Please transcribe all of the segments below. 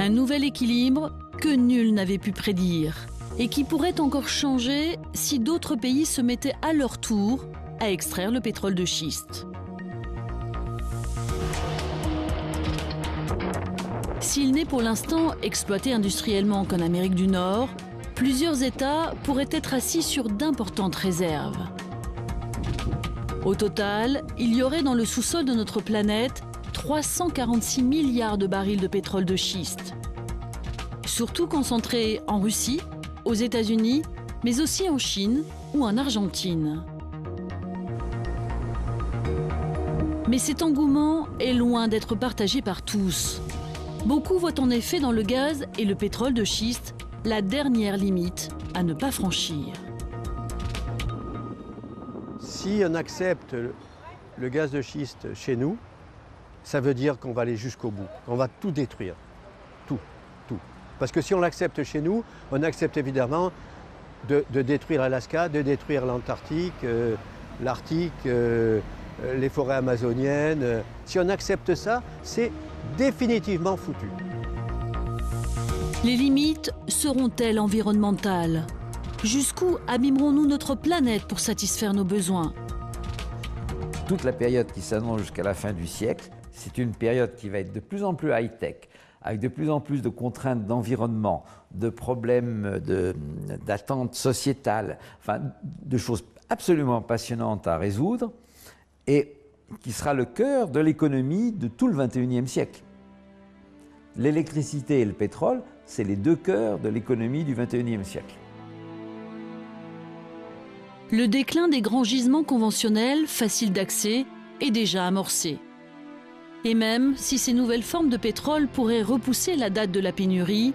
Un nouvel équilibre que nul n'avait pu prédire et qui pourrait encore changer si d'autres pays se mettaient à leur tour à extraire le pétrole de schiste. S'il n'est pour l'instant exploité industriellement qu'en Amérique du Nord, plusieurs États pourraient être assis sur d'importantes réserves. Au total, il y aurait dans le sous-sol de notre planète 346 milliards de barils de pétrole de schiste. Surtout concentrés en Russie, aux États-Unis, mais aussi en Chine ou en Argentine. Mais cet engouement est loin d'être partagé par tous. Beaucoup voient en effet dans le gaz et le pétrole de schiste la dernière limite à ne pas franchir. Si on accepte le gaz de schiste chez nous, ça veut dire qu'on va aller jusqu'au bout, qu'on va tout détruire, tout. Parce que si on l'accepte chez nous, on accepte évidemment de détruire Alaska, de détruire l'Antarctique, l'Arctique, les forêts amazoniennes. Si on accepte ça, c'est définitivement foutu. Les limites seront-elles environnementales? Jusqu'où abîmerons-nous notre planète pour satisfaire nos besoins? Toute la période qui s'annonce jusqu'à la fin du siècle, c'est une période qui va être de plus en plus high-tech, avec de plus en plus de contraintes d'environnement, de problèmes d'attentes sociétales, enfin de choses absolument passionnantes à résoudre, et qui sera le cœur de l'économie de tout le XXIe siècle. L'électricité et le pétrole, c'est les deux cœurs de l'économie du XXIe siècle. Le déclin des grands gisements conventionnels, faciles d'accès, est déjà amorcé. Et même si ces nouvelles formes de pétrole pourraient repousser la date de la pénurie,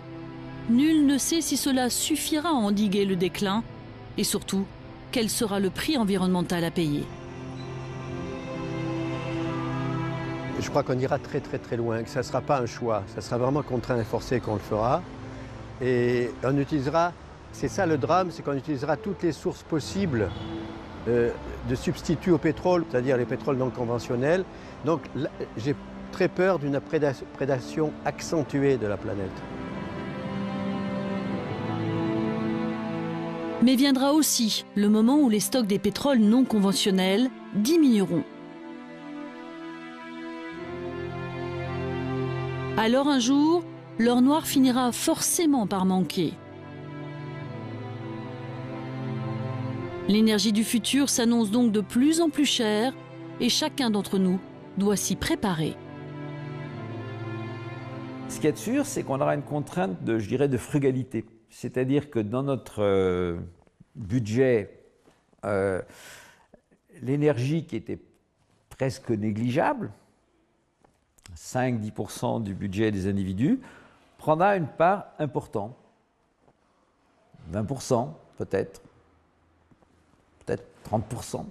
nul ne sait si cela suffira à endiguer le déclin et surtout, quel sera le prix environnemental à payer. Je crois qu'on ira très loin, que ça ne sera pas un choix, ça sera vraiment contraint et forcé qu'on le fera. Et on utilisera, c'est ça le drame, c'est qu'on utilisera toutes les sources possibles de substituts au pétrole, c'est-à-dire les pétroles non conventionnels. Donc j'ai très peur d'une prédation accentuée de la planète. Mais viendra aussi le moment où les stocks des pétroles non conventionnels diminueront. Alors un jour, l'or noir finira forcément par manquer. L'énergie du futur s'annonce donc de plus en plus chère et chacun d'entre nous doit s'y préparer. Ce qui est sûr, c'est qu'on aura une contrainte de, je dirais, de frugalité. C'est-à-dire que dans notre budget, l'énergie qui était presque négligeable, 5-10% du budget des individus, prendra une part importante. 20% peut-être 30%,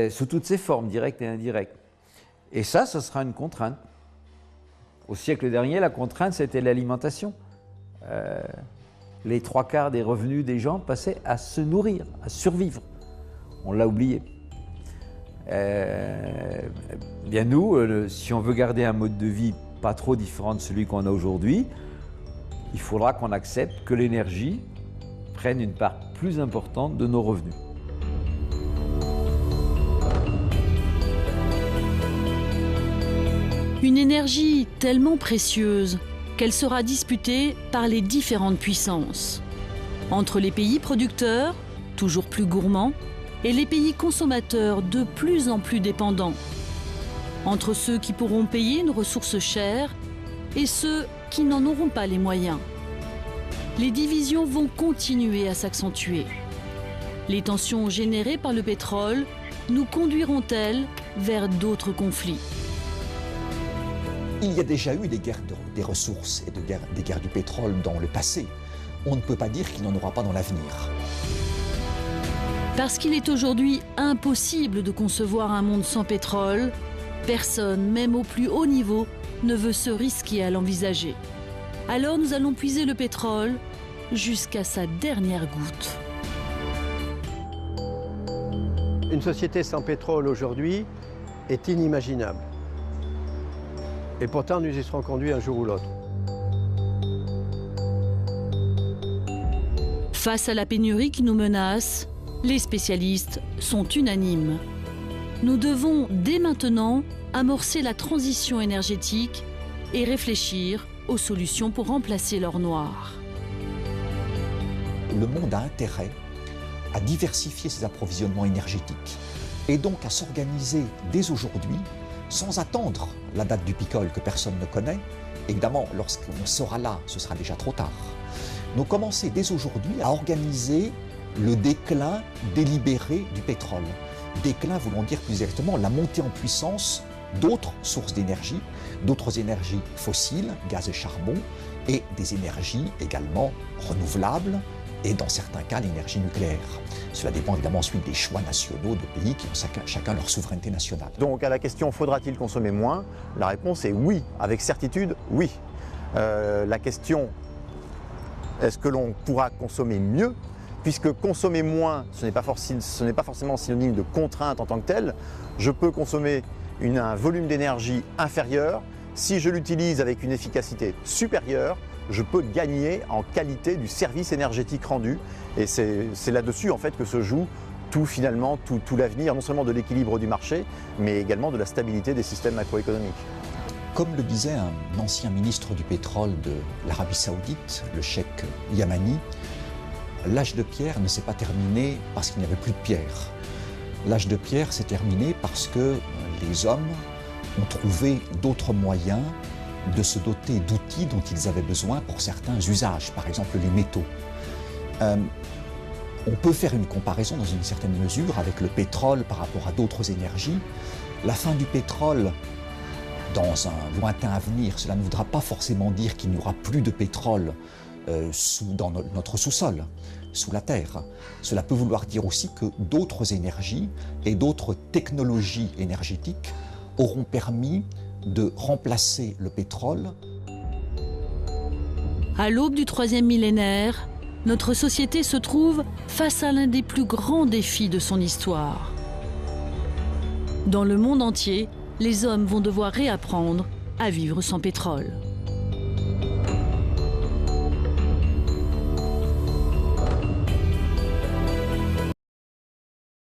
sous toutes ses formes, directes et indirectes. Et ça, ce sera une contrainte. Au siècle dernier, la contrainte, c'était l'alimentation. Les 3/4 des revenus des gens passaient à se nourrir, à survivre. On l'a oublié. Bien nous, si on veut garder un mode de vie pas trop différent de celui qu'on a aujourd'hui, il faudra qu'on accepte que l'énergie prenne une part plus importante de nos revenus. Une énergie tellement précieuse qu'elle sera disputée par les différentes puissances. Entre les pays producteurs, toujours plus gourmands, et les pays consommateurs de plus en plus dépendants. Entre ceux qui pourront payer une ressource chère et ceux qui n'en auront pas les moyens. Les divisions vont continuer à s'accentuer. Les tensions générées par le pétrole nous conduiront-elles vers d'autres conflits? Il y a déjà eu des guerres des ressources et des guerres du pétrole dans le passé. On ne peut pas dire qu'il n'y en aura pas dans l'avenir. Parce qu'il est aujourd'hui impossible de concevoir un monde sans pétrole, personne, même au plus haut niveau, ne veut se risquer à l'envisager. Alors nous allons puiser le pétrole jusqu'à sa dernière goutte. Une société sans pétrole aujourd'hui est inimaginable. Et pourtant, nous y serons conduits un jour ou l'autre. Face à la pénurie qui nous menace, les spécialistes sont unanimes. Nous devons dès maintenant amorcer la transition énergétique et réfléchir aux solutions pour remplacer l'or noir. Le monde a intérêt à diversifier ses approvisionnements énergétiques et donc à s'organiser dès aujourd'hui sans attendre la date du picole que personne ne connaît. Évidemment, lorsqu'on sera là, ce sera déjà trop tard. Donc commencer dès aujourd'hui à organiser le déclin délibéré du pétrole. Déclin voulant dire plus exactement la montée en puissance d'autres sources d'énergie, d'autres énergies fossiles, gaz et charbon, et des énergies également renouvelables, et dans certains cas l'énergie nucléaire. Cela dépend évidemment ensuite des choix nationaux de pays qui ont chacun leur souveraineté nationale. Donc à la question faudra-t-il consommer moins, la réponse est oui, avec certitude oui. La question est-ce que l'on pourra consommer mieux, puisque consommer moins ce n'est pas forcément synonyme de contrainte en tant que telle. Je peux consommer un volume d'énergie inférieur, si je l'utilise avec une efficacité supérieure, je peux gagner en qualité du service énergétique rendu. Et c'est là-dessus en fait que se joue tout l'avenir, non seulement de l'équilibre du marché, mais également de la stabilité des systèmes macroéconomiques. Comme le disait un ancien ministre du pétrole de l'Arabie Saoudite, le cheikh Yamani, l'âge de pierre ne s'est pas terminé parce qu'il n'y avait plus de pierre. L'âge de pierre s'est terminé parce que les hommes ont trouvé d'autres moyens de se doter d'outils dont ils avaient besoin pour certains usages, par exemple les métaux. On peut faire une comparaison dans une certaine mesure avec le pétrole par rapport à d'autres énergies. La fin du pétrole, dans un lointain avenir, cela ne voudra pas forcément dire qu'il n'y aura plus de pétrole dans notre sous-sol, sous la terre. Cela peut vouloir dire aussi que d'autres énergies et d'autres technologies énergétiques auront permis de remplacer le pétrole. À l'aube du 3e millénaire, notre société se trouve face à l'un des plus grands défis de son histoire. Dans le monde entier, les hommes vont devoir réapprendre à vivre sans pétrole.